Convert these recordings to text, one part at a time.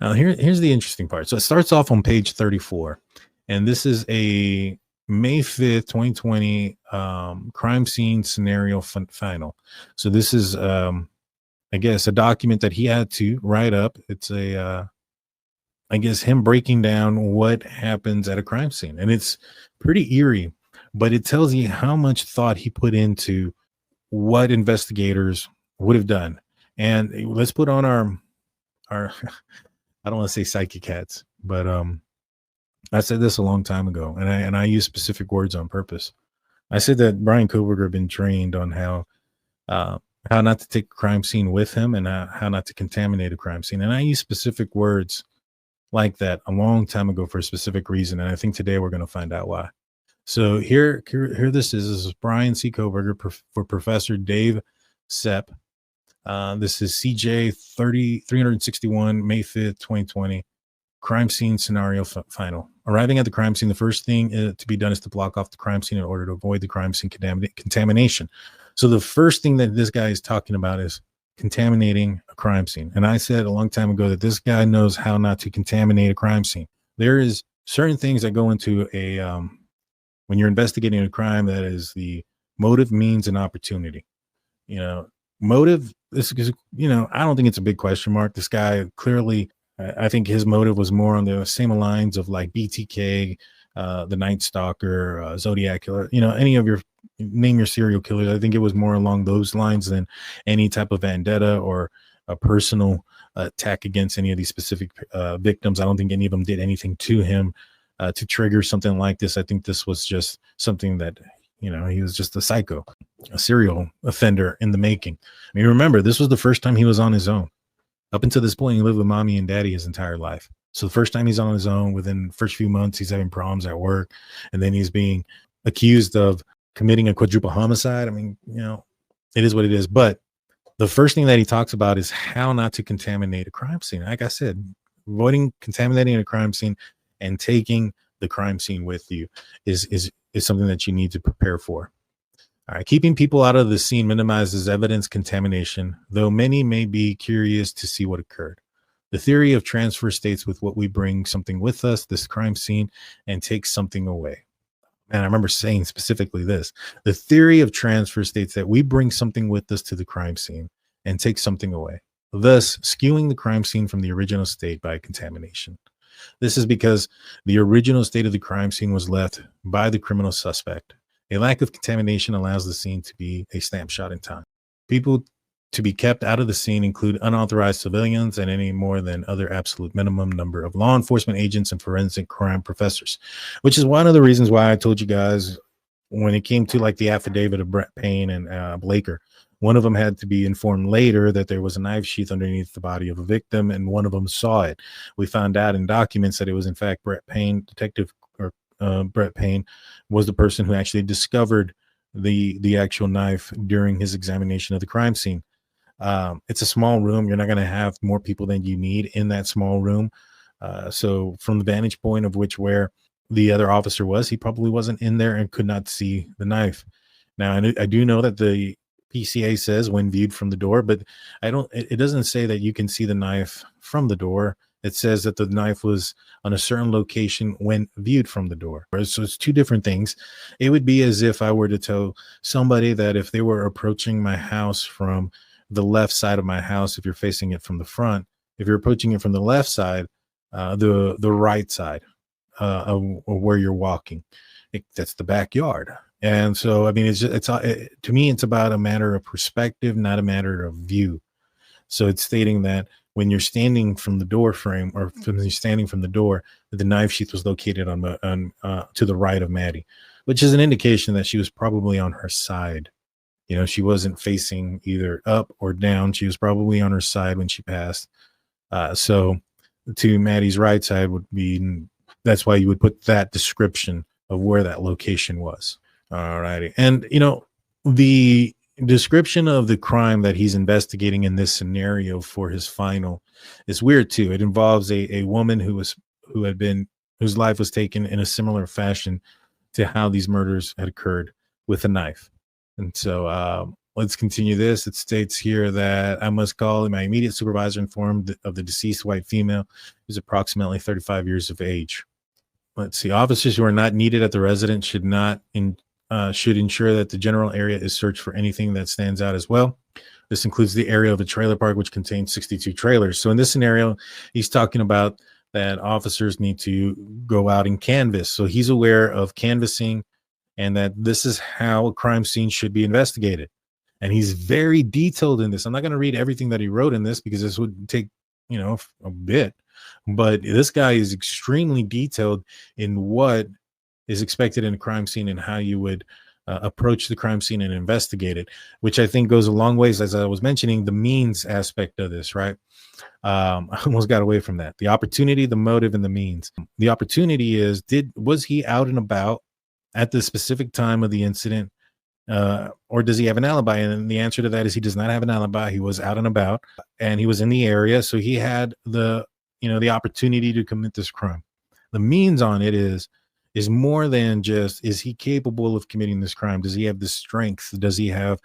Now, here's the interesting part. So it starts off on page 34, and this is a May 5th, 2020 crime scene scenario final. So this is, I guess, a document that he had to write up. It's I guess, him breaking down what happens at a crime scene, and it's pretty eerie, but it tells you how much thought he put into what investigators would have done. And let's put on our I don't want to say psychic hats, but I said this a long time ago, and I use specific words on purpose. I said that Bryan Kohberger had been trained on uh, how not to take a crime scene with him, and how not to contaminate a crime scene. And I use specific words like that a long time ago for a specific reason, and I think today we're going to find out why. So here this is Bryan C. Kohberger for Professor Dave Sepp. This is CJ 361, May 5th, 2020, crime scene scenario final. Arriving at the crime scene, the first thing to be done is to block off the crime scene in order to avoid the crime scene contamination. So the first thing that this guy is talking about is contaminating a crime scene. And I said a long time ago that this guy knows how not to contaminate a crime scene. There is certain things that go into a when you're investigating a crime, that is the motive, means, and opportunity. You know, motive, this is, I don't think it's a big question mark. This guy clearly, I think his motive was more on the same lines of like BTK, the Night Stalker, Zodiac Killer, any of your name your serial killers. I think it was more along those lines than any type of vendetta or a personal attack against any of these specific victims. I don't think any of them did anything to him to trigger something like this. I think this was just something that, he was just a psycho, a serial offender in the making. I mean, remember, this was the first time he was on his own. Up until this point, he lived with mommy and daddy his entire life. So the first time he's on his own, within the first few months, he's having problems at work. And then he's being accused of committing a quadruple homicide. I mean, it is what it is. But the first thing that he talks about is how not to contaminate a crime scene. Like I said, avoiding contaminating a crime scene and taking the crime scene with you is something that you need to prepare for. All right, keeping people out of the scene minimizes evidence contamination, though many may be curious to see what occurred. The theory of transfer states with what we bring something with us, this crime scene, and take something away. And I remember saying specifically this. The theory of transfer states that we bring something with us to the crime scene and take something away, thus skewing the crime scene from the original state by contamination. This is because the original state of the crime scene was left by the criminal suspect. A lack of contamination allows the scene to be a snapshot in time. People to be kept out of the scene include unauthorized civilians and any more than other absolute minimum number of law enforcement agents and forensic crime professors, which is one of the reasons why I told you guys when it came to like the affidavit of Brett Payne and Blaker, one of them had to be informed later that there was a knife sheath underneath the body of a victim, and one of them saw it. We found out in documents that it was in fact Brett Payne, Detective Brett Payne was the person who actually discovered the actual knife during his examination of the crime scene. It's a small room. You're not going to have more people than you need in that small room. So from the vantage point of where the other officer was, he probably wasn't in there and could not see the knife. Now, I do know that the PCA says when viewed from the door, but it doesn't say that you can see the knife from the door. It says that the knife was on a certain location when viewed from the door. So it's two different things. It would be as if I were to tell somebody that if they were approaching my house from the left side of my house, if you're facing it from the front, if you're approaching it from the left side, the right side of where you're walking, that's the backyard. And so, I mean, to me, it's about a matter of perspective, not a matter of view. So it's stating that when you're standing from the door frame, or when you're standing from the door, the knife sheath was located on to the right of Maddie, which is an indication that she was probably on her side. She wasn't facing either up or down. She was probably on her side when she passed. So to Maddie's right side that's why you would put that description of where that location was. All righty. And, the description of the crime that he's investigating in this scenario for his final is weird too. It involves a woman whose life was taken in a similar fashion to how these murders had occurred, with a knife. And so let's continue this. It states here that I must call my immediate supervisor informed of the deceased white female who's approximately 35 years of age. Let's see. Officers who are not needed at the residence should ensure that the general area is searched for anything that stands out as well. This includes the area of a trailer park, which contains 62 trailers. So in this scenario, he's talking about that officers need to go out and canvass. So he's aware of canvassing and that this is how a crime scene should be investigated. And he's very detailed in this. I'm not going to read everything that he wrote in this because this would take, a bit. But this guy is extremely detailed in what is expected in a crime scene and how you would approach the crime scene and investigate it, which I think goes a long ways, as I was mentioning, the means aspect of this, right? I almost got away from that. The opportunity, the motive, and the means. The opportunity is, was he out and about at the specific time of the incident, or does he have an alibi? And the answer to that is he does not have an alibi. He was out and about, and he was in the area, so he had the opportunity to commit this crime. The means on it is more than just, is he capable of committing this crime? Does he have the strength? Does he have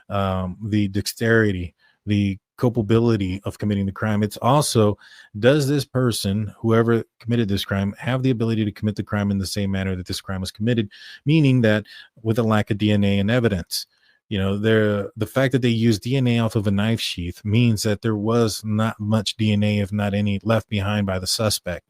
the dexterity, the culpability of committing the crime? It's also, does this person, whoever committed this crime, have the ability to commit the crime in the same manner that this crime was committed? Meaning that with a lack of DNA and evidence. The fact that they used DNA off of a knife sheath means that there was not much DNA, if not any, left behind by the suspect.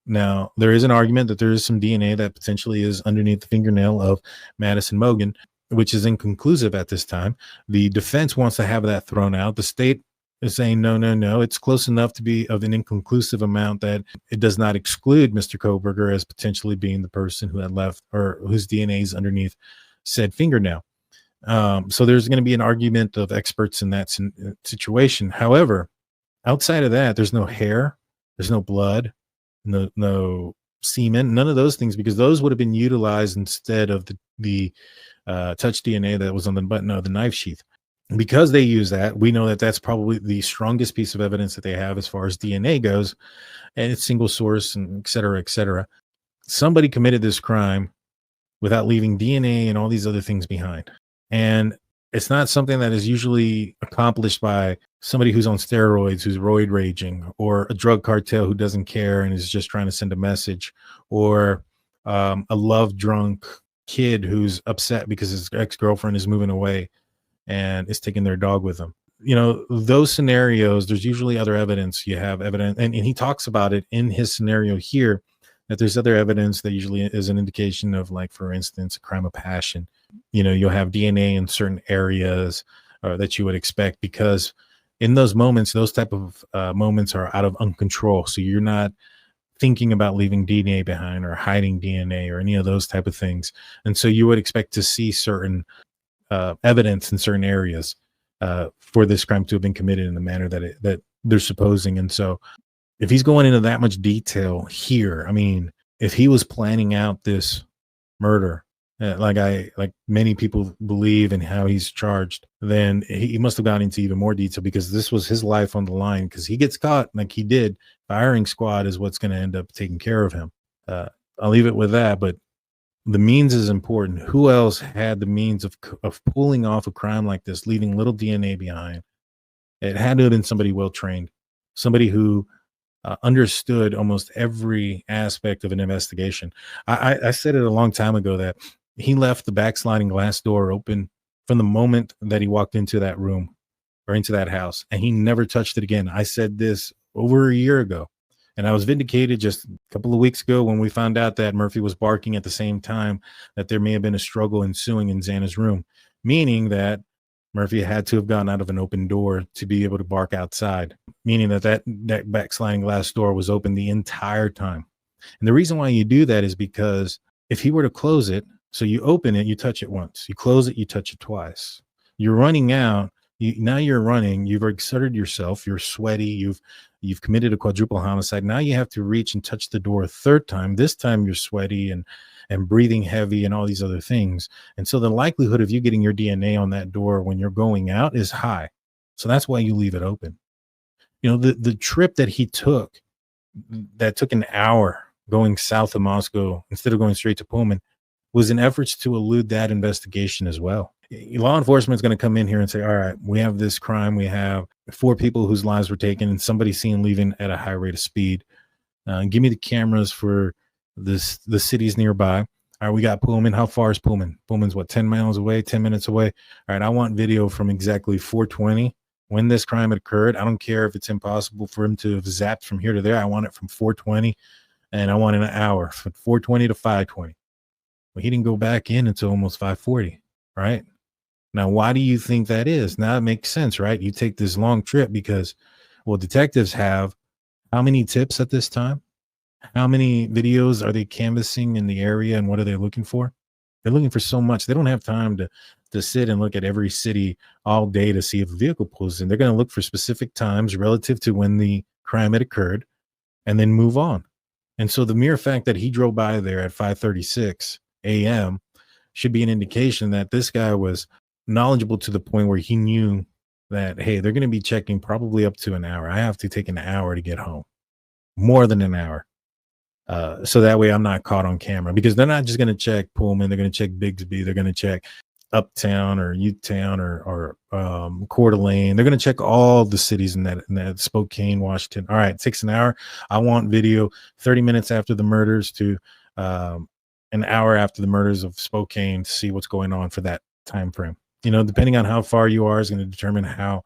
Now there is an argument that there is some DNA that potentially is underneath the fingernail of Madison Mogen, which is inconclusive at this time. The defense wants to have that thrown out. The state is saying, no, it's close enough to be of an inconclusive amount that it does not exclude Mr. Kohberger as potentially being the person who had left or whose DNA is underneath said fingernail. So there's going to be an argument of experts in that situation. However, outside of that, there's no hair, there's no blood, no semen, none of those things, because those would have been utilized instead of the touch DNA that was on the button of the knife sheath. Because they use that, we know that that's probably the strongest piece of evidence that they have as far as DNA goes, and it's single source and et cetera, et cetera. Somebody committed this crime without leaving DNA and all these other things behind. And it's not something that is usually accomplished by somebody who's on steroids, who's roid raging, or a drug cartel who doesn't care and is just trying to send a message, or a love drunk kid who's upset because his ex-girlfriend is moving away and is taking their dog with them. Those scenarios, there's usually other evidence. You have evidence, and he talks about it in his scenario here, that there's other evidence that usually is an indication of, like, for instance, a crime of passion. You'll have DNA in certain areas that you would expect, because in those moments, those type of moments are out of uncontrol. So you're not thinking about leaving DNA behind or hiding DNA or any of those type of things. And so you would expect to see certain evidence in certain areas for this crime to have been committed in the manner that they're supposing. And so if he's going into that much detail here, I mean, if he was planning out this murder, like many people believe and how he's charged, then he must have gone into even more detail, because this was his life on the line. Because he gets caught like he did, firing squad is what's going to end up taking care of him. I'll leave it with that, but the means is important. Who else had the means of pulling off a crime like this, leaving little DNA behind? It had to have been somebody well-trained, somebody who understood almost every aspect of an investigation. I said it a long time ago that he left the backsliding glass door open from the moment that he walked into that room or into that house, and he never touched it again. I said this over a year ago, and I was vindicated just a couple of weeks ago when we found out that Murphy was barking at the same time, that there may have been a struggle ensuing in Xana's room, meaning that Murphy had to have gone out of an open door to be able to bark outside, meaning that backsliding glass door was open the entire time. And the reason why you do that is because if he were to close it, so you open it, you touch it once, you close it, you touch it twice. You're running out. Now you're running. You've exerted yourself. You're sweaty. You've committed a quadruple homicide. Now you have to reach and touch the door a third time. This time you're sweaty and breathing heavy and all these other things. And so the likelihood of you getting your DNA on that door when you're going out is high. So that's why you leave it open. The trip that he took, that took an hour going south of Moscow instead of going straight to Pullman, was in efforts to elude that investigation as well. law enforcement is going to come in here and say, all right, we have this crime. We have 4 people whose lives were taken and somebody seen leaving at a high rate of speed. Give me the cameras for the cities nearby. All right, we got Pullman. How far is Pullman? Pullman's what, 10 miles away, 10 minutes away? All right, I want video from exactly 4:20 when this crime had occurred. I don't care if it's impossible for him to have zapped from here to there. I want it from 4:20, and I want it an hour from 4:20 to 5:20. Well, he didn't go back in until almost 5:40, right? Now, why do you think that is? Now it makes sense, right? You take this long trip because, well, detectives have how many tips at this time? How many videos are they canvassing in the area, and what are they looking for? They're looking for so much. They don't have time to sit and look at every city all day to see if a vehicle pulls in. They're going to look for specific times relative to when the crime had occurred and then move on. And so the mere fact that he drove by there at 5:36 a.m. should be an indication that this guy was knowledgeable to the point where he knew that, hey, they're going to be checking probably up to an hour. I have to take an hour to get home, more than an hour. So that way I'm not caught on camera, because they're not just going to check Pullman. They're going to check Bigsby. They're going to check Uptown or Utown or Coeur d'Alene. They're going to check all the cities in that Spokane, Washington. All right, it takes an hour. I want video 30 minutes after the murders to an hour after the murders of Spokane to see what's going on for that time frame. Depending on how far you are is going to determine how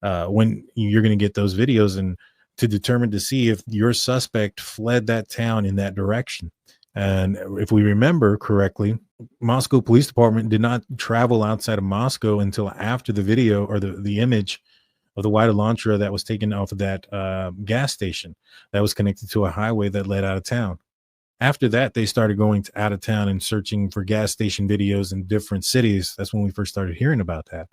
when you're going to get those videos, and to determine to see if your suspect fled that town in that direction. And if we remember correctly, Moscow Police Department did not travel outside of Moscow until after the video or the image of the white Elantra that was taken off of that gas station that was connected to a highway that led out of town. After that, they started going to out of town and searching for gas station videos in different cities. That's when we first started hearing about that.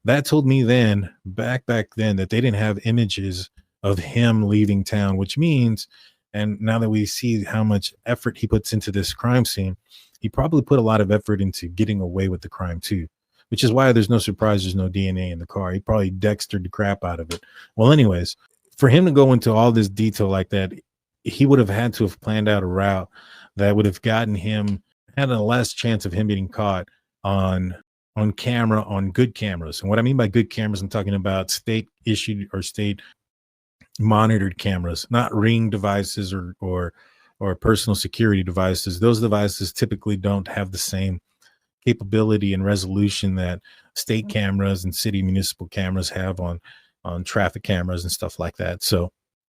That told me then, back then, that they didn't have images of him leaving town, which means, and now that we see how much effort he puts into this crime scene, he probably put a lot of effort into getting away with the crime too, which is why there's no surprise there's no DNA in the car. He probably dextered the crap out of it. Well, anyways, for him to go into all this detail like that, he would have had to have planned out a route that would have gotten him, had a less chance of him being caught on camera, on good cameras. And what I mean by good cameras, I'm talking about state issued or state monitored cameras, not Ring devices or personal security devices. Those devices typically don't have the same capability and resolution that state cameras and city municipal cameras have on traffic cameras and stuff like that. So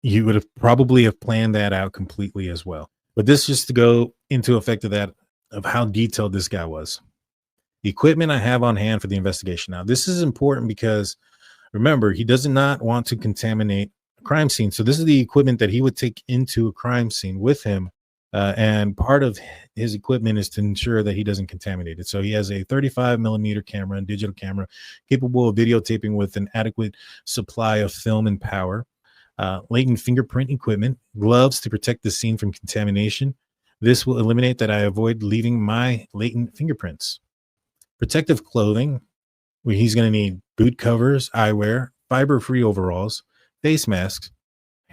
you would have probably have planned that out completely as well. But this just to go into effect of how detailed this guy was. The equipment I have on hand for the investigation. Now, this is important because remember, he does not want to contaminate a crime scene. So this is the equipment that he would take into a crime scene with him. And part of his equipment is to ensure that he doesn't contaminate it. So he has a 35 millimeter camera and digital camera capable of videotaping with an adequate supply of film and power. Latent fingerprint equipment, gloves to protect the scene from contamination. This will eliminate that I avoid leaving my latent fingerprints. Protective clothing, where he's going to need boot covers, eyewear, fiber-free overalls, face masks,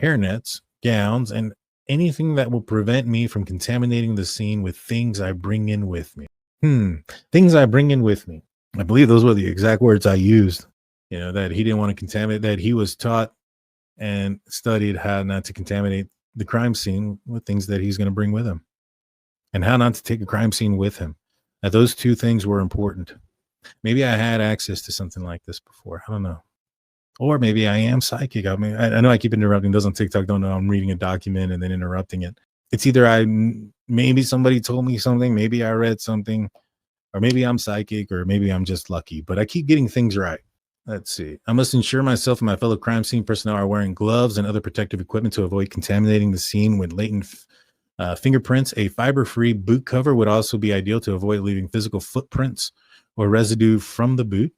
hairnets, gowns, and anything that will prevent me from contaminating the scene with things I bring in with me. Things I bring in with me. I believe those were the exact words I used, that he didn't want to contaminate, that he was taught and studied how not to contaminate the crime scene with things that he's going to bring with him, and how not to take a crime scene with him. Now, those two things were important. Maybe I had access to something like this before. I don't know. Or maybe I am psychic. I mean, I know I keep interrupting those on TikTok. Don't know I'm reading a document and then interrupting it. It's either maybe somebody told me something, maybe I read something, or maybe I'm psychic, or maybe I'm just lucky. But I keep getting things right. Let's see. I must ensure myself and my fellow crime scene personnel are wearing gloves and other protective equipment to avoid contaminating the scene with latent fingerprints. A fiber-free boot cover would also be ideal to avoid leaving physical footprints or residue from the boot.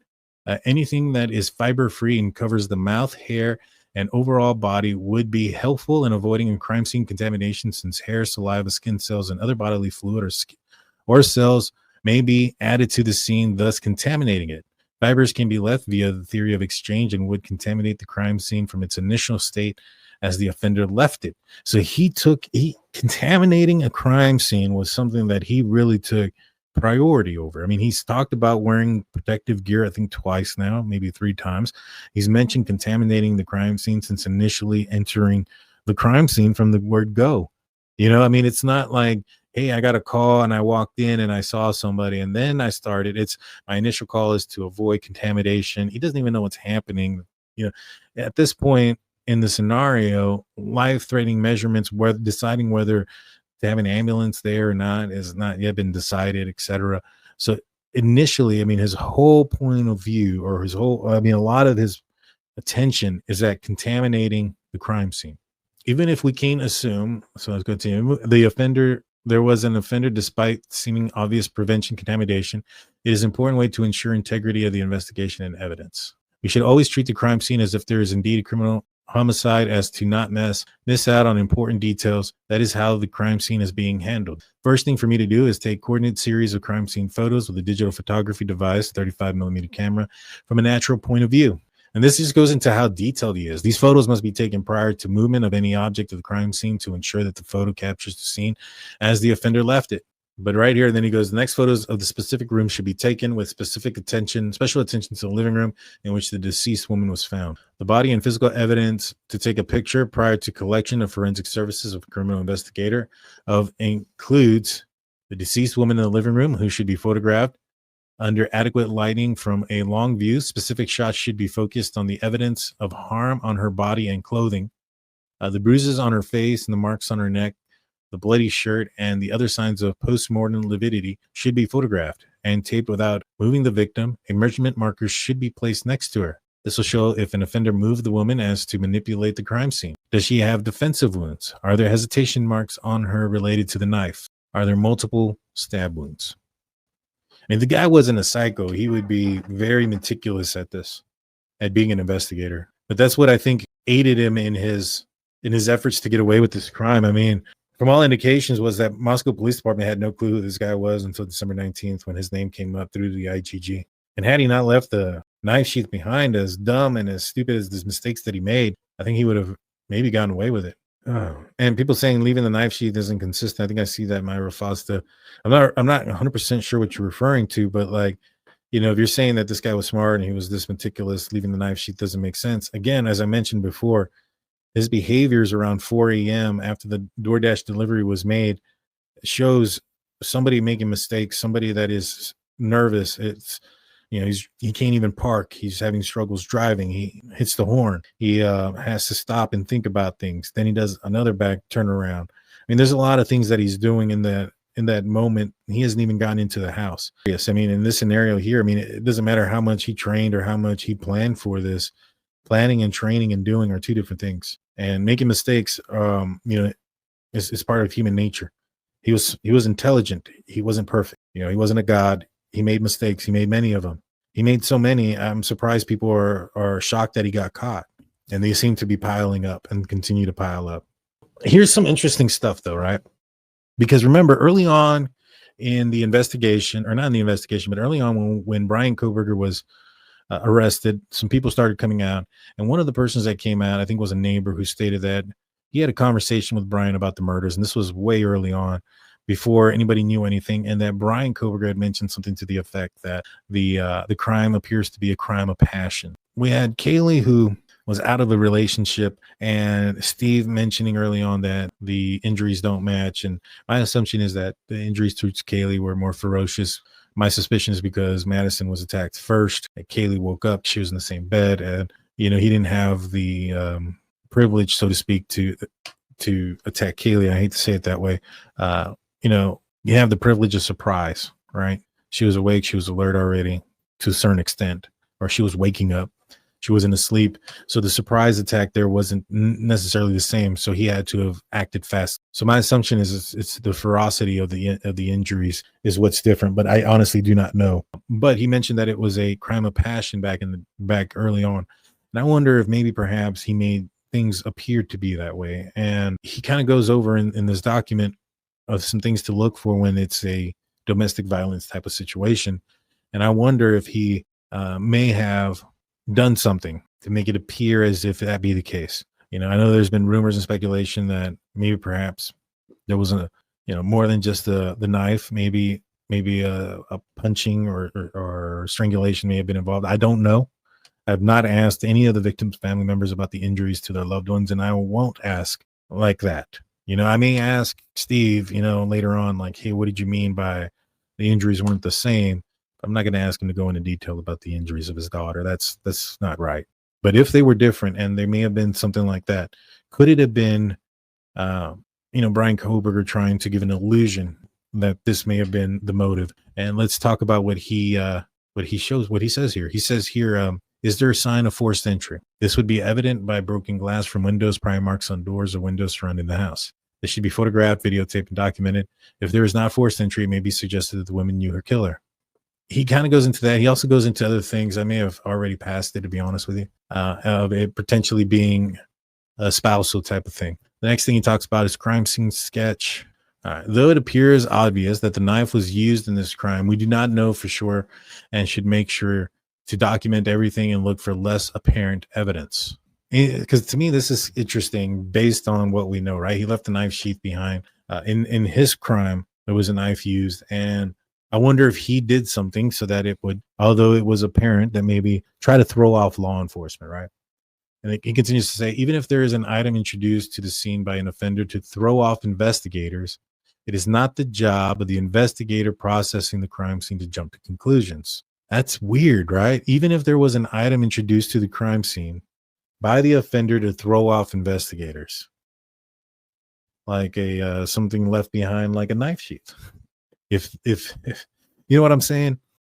Anything that is fiber-free and covers the mouth, hair, and overall body would be helpful in avoiding a crime scene contamination, since hair, saliva, skin cells, and other bodily fluid or cells may be added to the scene, thus contaminating it. Fibers can be left via the theory of exchange and would contaminate the crime scene from its initial state as the offender left it. So contaminating a crime scene was something that he really took priority over. I mean, he's talked about wearing protective gear, I think twice now, maybe 3 times. He's mentioned contaminating the crime scene since initially entering the crime scene from the word go. I mean, it's not like, hey, I got a call and I walked in and I saw somebody and then I started. It's my initial call is to avoid contamination. He doesn't even know what's happening. At this point in the scenario, life-threatening measurements, whether deciding whether to have an ambulance there or not has not yet been decided, etc. So initially, I mean, his whole point of view, or a lot of his attention is at contaminating the crime scene. Even if we can't assume, so let's continue, there was an offender despite seeming obvious prevention contamination, it is an important way to ensure integrity of the investigation and evidence. We should always treat the crime scene as if there is indeed a criminal homicide, as to not miss out on important details. That is how the crime scene is being handled. First thing for me to do is take coordinated series of crime scene photos with a digital photography device, 35mm camera, from a natural point of view. And this just goes into how detailed he is. These photos must be taken prior to movement of any object of the crime scene to ensure that the photo captures the scene as the offender left it. But right here, then he goes, the next photos of the specific room should be taken with special attention to the living room in which the deceased woman was found. The body and physical evidence to take a picture prior to collection of forensic services of a criminal investigator includes the deceased woman in the living room, who should be photographed under adequate lighting from a long view. Specific shots should be focused on the evidence of harm on her body and clothing, the bruises on her face and the marks on her neck, the bloody shirt, and the other signs of post-mortem lividity should be photographed and taped without moving the victim. A measurement marker should be placed next to her. This will show if an offender moved the woman as to manipulate the crime scene. Does she have defensive wounds? Are there hesitation marks on her related to the knife? Are there multiple stab wounds? I mean, the guy wasn't a psycho. He would be very meticulous at this, at being an investigator. But that's what I think aided him in his efforts to get away with this crime. I mean, from all indications was that Moscow Police Department had no clue who this guy was until December 19th, when his name came up through the IGG. And had he not left the knife sheath behind, as dumb and as stupid as the mistakes that he made, I think he would have maybe gotten away with it. And people saying leaving the knife sheath isn't consistent. I think I see that Myra Foster. I'm not 100% sure what you're referring to, but like, if you're saying that this guy was smart and he was this meticulous, leaving the knife sheath doesn't make sense. Again, as I mentioned before, his behaviors around 4 a.m. after the DoorDash delivery was made shows somebody making mistakes, somebody that is nervous. It's, he can't even park. He's having struggles driving. He hits the horn. He has to stop and think about things. Then he does another back turnaround. I mean, there's a lot of things that he's doing in that moment. He hasn't even gotten into the house. Yes, I mean, in this scenario here, I mean, it doesn't matter how much he trained or how much he planned for this. Planning and training and doing are two different things. And making mistakes, is part of human nature. He was intelligent. He wasn't perfect. He wasn't a god. He made mistakes. He made many of them. He made so many. I'm surprised people are shocked that he got caught. And they seem to be piling up and continue to pile up. Here's some interesting stuff, though, right? Because remember, early on in the investigation, or not in the investigation, but early on when Bryan Kohberger was arrested, some people started coming out, and one of the persons that came out, I think, was a neighbor who stated that he had a conversation with Bryan about the murders, and this was way early on, before anybody knew anything, and that Bryan Kohberger had mentioned something to the effect that the crime appears to be a crime of passion. We had Kaylee, who was out of a relationship, and Steve mentioning early on that the injuries don't match, and my assumption is that the injuries to Kaylee were more ferocious. My suspicion is because Madison was attacked first. Kaylee woke up. She was in the same bed. And, he didn't have the privilege, so to speak, to attack Kaylee. I hate to say it that way. You have the privilege of surprise, right? She was awake. She was alert already to a certain extent, or she was waking up. She wasn't asleep. So the surprise attack there wasn't necessarily the same. So he had to have acted fast. So my assumption is it's the ferocity of the injuries is what's different, but I honestly do not know. But he mentioned that it was a crime of passion back early on. And I wonder if maybe perhaps he made things appear to be that way. And he kind of goes over in this document of some things to look for when it's a domestic violence type of situation. And I wonder if he may have done something to make it appear as if that be the case. I know there's been rumors and speculation that maybe perhaps there was more than just the knife. Maybe maybe a punching or strangulation may have been involved. I don't know. I've not asked any of the victims' family members about the injuries to their loved ones, and I won't ask like that. I may ask Steve, later on, like, hey, what did you mean by the injuries weren't the same? I'm not going to ask him to go into detail about the injuries of his daughter. That's not right. But if they were different and they may have been something like that, could it have been, Bryan Kohberger trying to give an illusion that this may have been the motive? And let's talk about what he says here. He says here, is there a sign of forced entry? This would be evident by broken glass from windows, pry marks on doors or windows surrounding the house. This should be photographed, videotaped, and documented. If there is not forced entry, it may be suggested that the woman knew her killer. He kind of goes into that. He also goes into other things. I may have already passed it, to be honest with you, of it potentially being a spousal type of thing. The next thing he talks about is crime scene sketch. Though it appears obvious that the knife was used in this crime, we do not know for sure and should make sure to document everything and look for less apparent evidence. Because to me, this is interesting based on what we know, right? He left the knife sheath behind. In his crime, there was a knife used, and I wonder if he did something so that it would, although it was apparent, that maybe try to throw off law enforcement, right? And he continues to say, even if there is an item introduced to the scene by an offender to throw off investigators, it is not the job of the investigator processing the crime scene to jump to conclusions. That's weird, right? Even if there was an item introduced to the crime scene by the offender to throw off investigators, like a something left behind, like a knife sheath. If you know what I'm saying,